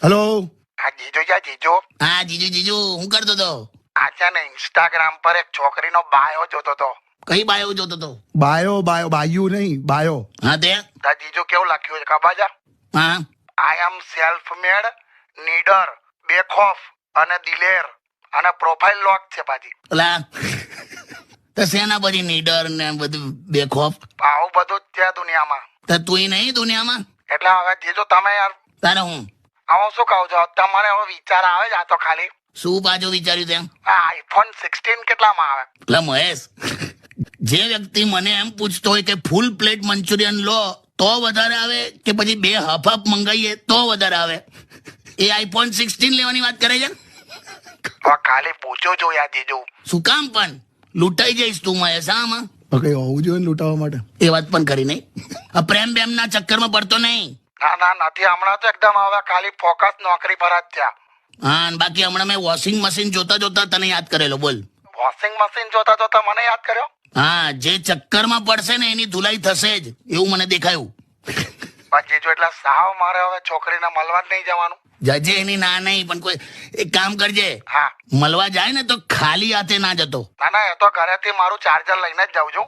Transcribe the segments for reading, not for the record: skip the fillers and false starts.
Hello. હા જીજુ જા જીજુ. હા જીજુ હું કરતો તો? આ છે ને ઇન્સ્ટાગ્રામ પર એક છોકરીનો બાયો જોતો તો. કઈ બાયો જોતો તો? બાયુ નહીં, બાયો. હા તે તા જીજુ કેવું લખ્યું છે ખબર છે? હા આઈ એમ સેલ્ફ મેડ, નીડર, બેખોફ અને દિલેર અને પ્રોફાઇલ લોક છે પાછી. ઓલા તો શેના પછી નીડર ને બધું બેખોફ? આવું બધું જ છે દુનિયામાં. તો તું નહીં દુનિયામાં? એટલે હવે જીજુ તમે યાર તારે હું હું શું કહું છું, તમારે હવે વિચાર આવે છે આ તો ખાલી શું પાછું વિચાર્યું તેમ? આ આઈફોન 16 કેટલામાં આવે? એટલે મહેશ, જે વ્યક્તિ મને એમ પૂછતો હોય કે ફૂલ પ્લેટ મંચુરિયન લો તો વધારે આવે કે પછી 2 હાફ મંગાવીએ તો વધારે આવે, એ આઈફોન 16 લેવાની વાત કરે છે. હવે ખાલી પૂછ્યું છું યાર જીજુ. શું કામ પણ લૂંટાઈ જઈશ તું મહેશ? આમાં કઈ હોવું જોઈએ ને લૂંટાવા માટે. એ વાત પણ કરી નહીં. આ પ્રેમ બેમના ચક્કરમાં પડતો નહીં. ના નથી, હમણાં તો એકદમ હવે ખાલી ફોકસ નોકરી પર જ છે. હા અને બાકી હમણાં મેં વોશિંગ મશીન જોતા જોતા તને યાદ કરેલો. બોલ. વોશિંગ મશીન જોતા જોતા મને યાદ કર્યો. હા, જે ચક્કરમાં પડશે ને એની ધુલાઈ થશે જ એવું મને દેખાયું. પણ જીજુ એટલે સાવ મારે હવે છોકરીને મળવા જ નહીં જવાનું. જજે એની ના નહીં, પણ કોઈ એક કામ કરજે, હા મળવા જાય ને તો ખાલી હાથે ના જતો. ના એ તો ઘરેથી મારું ચાર્જર લઈને જ જાઉં છું.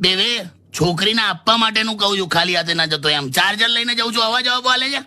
બેવે છોકરીને આપવા માટેનું કહું છું, ખાલી હાથે ના જતો. એમ ચાર્જર લઈને જાઉં છું, અવાજ આલે છે.